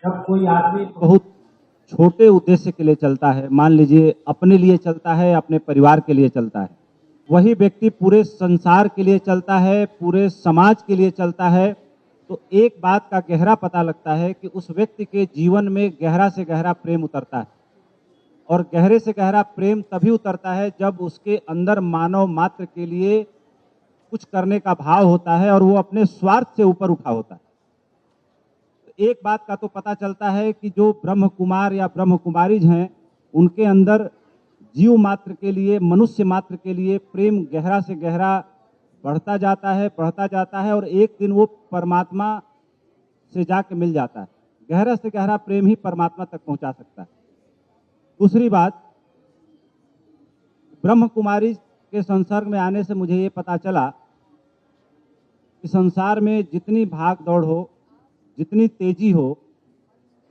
जब कोई आदमी बहुत छोटे उद्देश्य के लिए चलता है, मान लीजिए अपने लिए चलता है, अपने परिवार के लिए चलता है, वही व्यक्ति पूरे संसार के लिए चलता है, पूरे समाज के लिए चलता है, तो एक बात का गहरा पता लगता है कि उस व्यक्ति के जीवन में गहरा से गहरा प्रेम उतरता है। और गहरे से गहरा प्रेम तभी उतरता है जब उसके अंदर मानव मात्र के लिए कुछ करने का भाव होता है और वो अपने स्वार्थ से ऊपर उठा होता है। एक बात का तो पता चलता है कि जो ब्रह्म कुमार या ब्रह्म कुमारीज हैं, उनके अंदर जीव मात्र के लिए, मनुष्य मात्र के लिए प्रेम गहरा से गहरा बढ़ता जाता है और एक दिन वो परमात्मा से जाके मिल जाता है। गहरा से गहरा प्रेम ही परमात्मा तक पहुंचा सकता है। दूसरी बात, ब्रह्म कुमारी के संसर्ग में आने से मुझे ये पता चला कि संसार में जितनी भाग दौड़ हो, जितनी तेजी हो,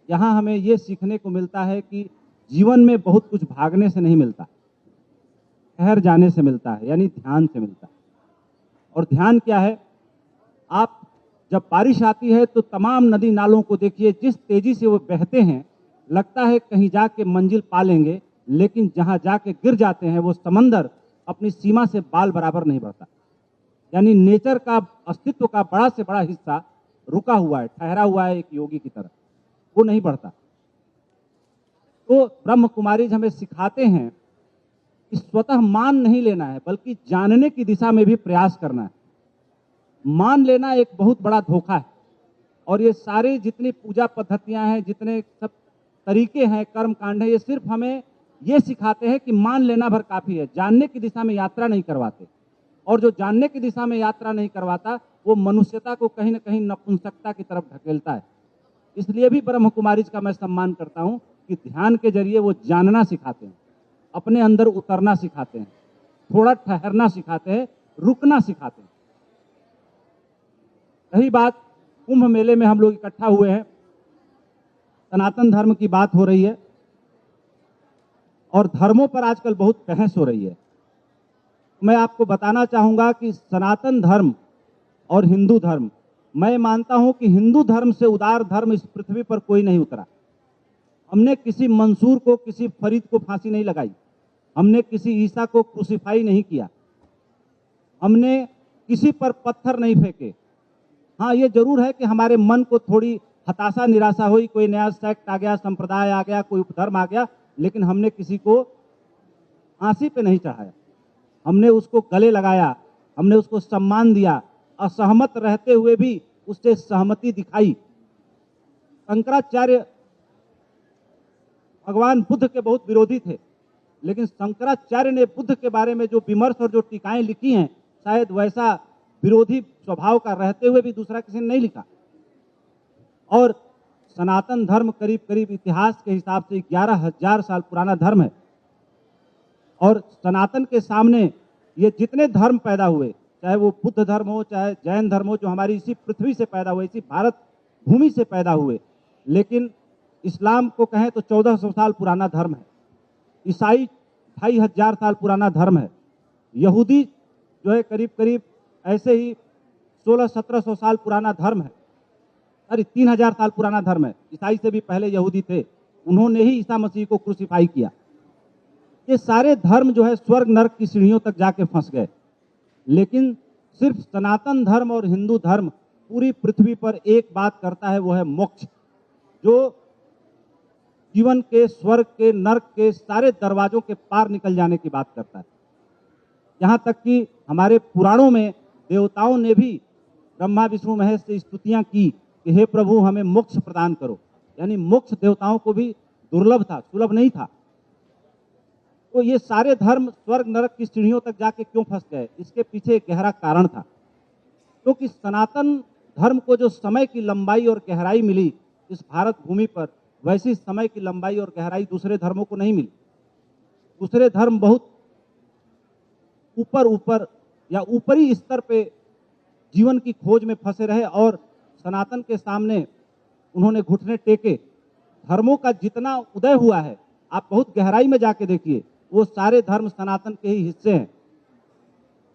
यहाँ हमें ये सीखने को मिलता है कि जीवन में बहुत कुछ भागने से नहीं मिलता, ठहर जाने से मिलता है, यानी ध्यान से मिलता है। और ध्यान क्या है? आप जब बारिश आती है तो तमाम नदी नालों को देखिए, जिस तेजी से वो बहते हैं, लगता है कहीं जाके मंजिल पा लेंगे, लेकिन जहां जाके गिर जाते हैं वो समंदर अपनी सीमा से बाल बराबर नहीं बढ़ता। यानी नेचर का अस्तित्व का बड़ा से बड़ा हिस्सा रुका हुआ है, ठहरा हुआ है, एक योगी की तरह, वो नहीं बढ़ता। तो ब्रह्म कुमारी हमें सिखाते हैं कि स्वतः मान नहीं लेना है, बल्कि जानने की दिशा में भी प्रयास करना है। मान लेना एक बहुत बड़ा धोखा है। और ये सारे जितनी पूजा पद्धतियां हैं, जितने सब तरीके हैं, कर्म कांड है, ये सिर्फ हमें ये सिखाते हैं कि मान लेना भर काफी है, जानने की दिशा में यात्रा नहीं करवाते। और जो जानने की दिशा में यात्रा नहीं करवाता, वो मनुष्यता को कहीं ना कहीं नपुंसकता की तरफ ढकेलता है। इसलिए भी ब्रह्म कुमारीज का मैं सम्मान करता हूं कि ध्यान के जरिए वो जानना सिखाते हैं, अपने अंदर उतरना सिखाते हैं, थोड़ा ठहरना सिखाते हैं, रुकना सिखाते हैं। रही बात, कुंभ मेले में हम लोग इकट्ठा हुए हैं, सनातन धर्म की बात हो रही है और धर्मों पर आजकल बहुत बहस हो रही है। मैं आपको बताना चाहूंगा कि सनातन धर्म और हिंदू धर्म, मैं मानता हूं कि हिंदू धर्म से उदार धर्म इस पृथ्वी पर कोई नहीं उतरा। हमने किसी मंसूर को, किसी फरीद को फांसी नहीं लगाई, हमने किसी ईसा को क्रूसिफाई नहीं किया, हमने किसी पर पत्थर नहीं फेंके। हाँ, ये जरूर है कि हमारे मन को थोड़ी हताशा निराशा हुई, कोई नया सेक्ट आ गया, संप्रदाय आ गया, कोई उपधर्म आ गया, लेकिन हमने किसी को फांसी पे नहीं चढ़ाया, हमने उसको गले लगाया, हमने उसको सम्मान दिया, असहमत रहते हुए भी उससे सहमति दिखाई। शंकराचार्य भगवान बुद्ध के बहुत विरोधी थे, लेकिन शंकराचार्य ने बुद्ध के बारे में जो विमर्श और जो टीकाएं लिखी हैं, शायद वैसा विरोधी स्वभाव का रहते हुए भी दूसरा किसी ने नहीं लिखा। और सनातन धर्म करीब करीब इतिहास के हिसाब से 11,000 साल पुराना धर्म है। और सनातन के सामने ये जितने धर्म पैदा हुए, चाहे वो बुद्ध धर्म हो, चाहे जैन धर्म हो, जो हमारी इसी पृथ्वी से पैदा हुए, इसी भारत भूमि से पैदा हुए, लेकिन इस्लाम को कहें तो 1400 साल पुराना धर्म है, ईसाई 2500 साल पुराना धर्म है, यहूदी जो है करीब करीब ऐसे ही 1600-1700 साल पुराना धर्म है, अरे 3000 साल पुराना धर्म है। ईसाई से भी पहले यहूदी थे, उन्होंने ही ईसा मसीह को क्रूसिफाई किया। ये सारे धर्म जो है स्वर्ग नरक की सीढ़ियों तक जाके फंस गए, लेकिन सिर्फ सनातन धर्म और हिंदू धर्म पूरी पृथ्वी पर एक बात करता है, वो है मोक्ष, जो जीवन के, स्वर्ग के, नरक के सारे दरवाजों के पार निकल जाने की बात करता है। यहाँ तक कि हमारे पुराणों में देवताओं ने भी ब्रह्मा विष्णु महेश से स्तुतियां की कि हे प्रभु हमें मोक्ष प्रदान करो, यानी मोक्ष देवताओं को भी दुर्लभ था, सुलभ नहीं था। तो ये सारे धर्म स्वर्ग नरक की सीढ़ियों तक जाके क्यों फंस गए? इसके पीछे एक गहरा कारण था, क्योंकि सनातन धर्म को जो समय की लंबाई और गहराई मिली इस भारत भूमि पर, वैसी समय की लंबाई और गहराई दूसरे धर्मों को नहीं मिली। दूसरे धर्म बहुत ऊपर ऊपर या ऊपरी स्तर पे जीवन की खोज में फंसे रहे और सनातन के सामने उन्होंने घुटने टेके। धर्मों का जितना उदय हुआ है, आप बहुत गहराई में जाके देखिए, वो सारे धर्म सनातन के ही हिस्से हैं।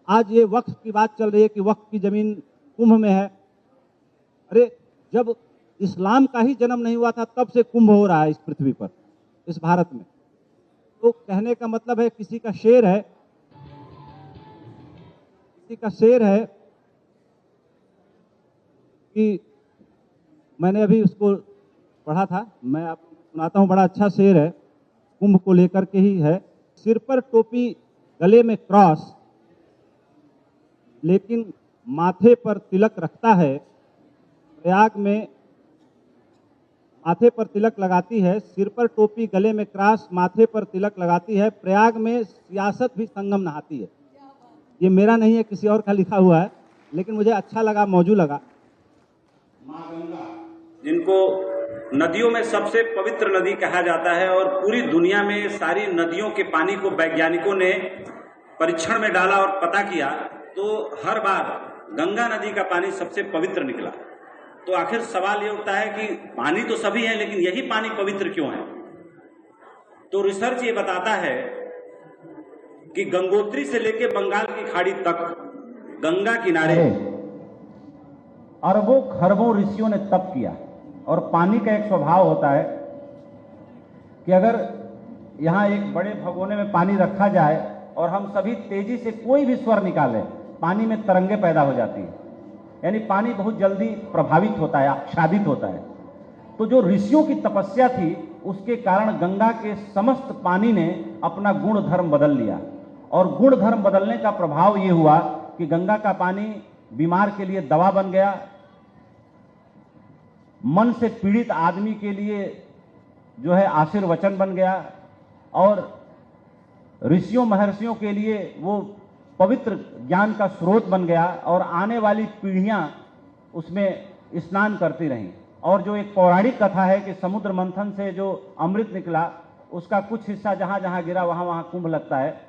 आज ये वक्फ की बात चल रही है कि वक्फ की जमीन कुंभ में है। अरे जब इस्लाम का ही जन्म नहीं हुआ था तब से कुंभ हो रहा है इस पृथ्वी पर, इस भारत में। तो कहने का मतलब है किसी का शेर है कि मैंने अभी उसको पढ़ा था, मैं आपको सुनाता हूँ, बड़ा अच्छा शेर है, कुंभ को लेकर के ही है। सिर पर टोपी गले में क्रॉस, लेकिन माथे पर तिलक रखता है। प्रयाग में माथे पर तिलक लगाती है, सिर पर टोपी गले में क्रॉस, माथे पर तिलक लगाती है। प्रयाग में सियासत भी संगम नहाती है। ये मेरा नहीं है, किसी और का लिखा हुआ है, लेकिन मुझे अच्छा लगा, मौजू लगा। माँ गंगा, जिनको नदियों में सबसे पवित्र नदी कहा जाता है और पूरी दुनिया में सारी नदियों के पानी को वैज्ञानिकों ने परीक्षण में डाला और पता किया, तो हर बार गंगा नदी का पानी सबसे पवित्र निकला। तो आखिर सवाल ये उठता है कि पानी तो सभी है, लेकिन यही पानी पवित्र क्यों है? तो रिसर्च ये बताता है कि गंगोत्री से लेकर बंगाल की खाड़ी तक गंगा किनारे अरबों खरबों ऋषियों ने तप किया। और पानी का एक स्वभाव होता है कि अगर यहाँ एक बड़े भगोने में पानी रखा जाए और हम सभी तेजी से कोई भी स्वर निकालें, पानी में तरंगे पैदा हो जाती हैं, यानी पानी बहुत जल्दी प्रभावित होता है, आच्छादित होता है। तो जो ऋषियों की तपस्या थी, उसके कारण गंगा के समस्त पानी ने अपना गुण धर्म बदल लिया। और गुण धर्म बदलने का प्रभाव ये हुआ कि गंगा का पानी बीमार के लिए दवा बन गया, मन से पीड़ित आदमी के लिए जो है आशीर्वचन बन गया, और ऋषियों महर्षियों के लिए वो पवित्र ज्ञान का स्रोत बन गया, और आने वाली पीढ़ियां उसमें स्नान करती रहीं। और जो एक पौराणिक कथा है कि समुद्र मंथन से जो अमृत निकला, उसका कुछ हिस्सा जहां जहां गिरा वहां वहां कुंभ लगता है।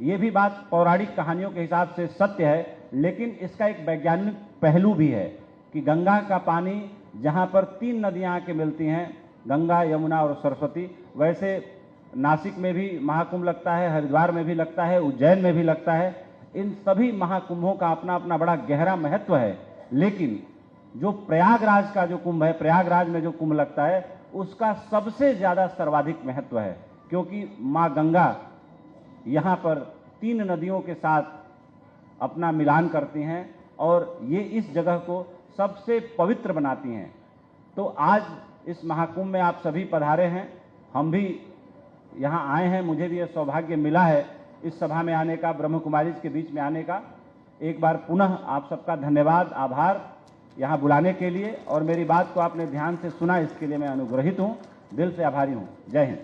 ये भी बात पौराणिक कहानियों के हिसाब से सत्य है, लेकिन इसका एक वैज्ञानिक पहलू भी है कि गंगा का पानी जहां पर 3 नदियां आके मिलती हैं, गंगा, यमुना और सरस्वती, वैसे नासिक में भी महाकुंभ लगता है, हरिद्वार में भी लगता है, उज्जैन में भी लगता है। इन सभी महाकुंभों का अपना अपना बड़ा गहरा महत्व है, लेकिन जो प्रयागराज का जो कुंभ है, प्रयागराज में जो कुंभ लगता है, उसका सबसे ज़्यादा सर्वाधिक महत्व है, क्योंकि माँ गंगा यहाँ पर 3 नदियों के साथ अपना मिलान करती हैं और ये इस जगह को सबसे पवित्र बनाती हैं। तो आज इस महाकुंभ में आप सभी पधारे हैं, हम भी यहाँ आए हैं, मुझे भी यह सौभाग्य मिला है इस सभा में आने का, ब्रह्म कुमारीज के बीच में आने का। एक बार पुनः आप सबका धन्यवाद, आभार यहाँ बुलाने के लिए, और मेरी बात को आपने ध्यान से सुना, इसके लिए मैं अनुग्रहित हूँ, दिल से आभारी हूँ। जय हिंद।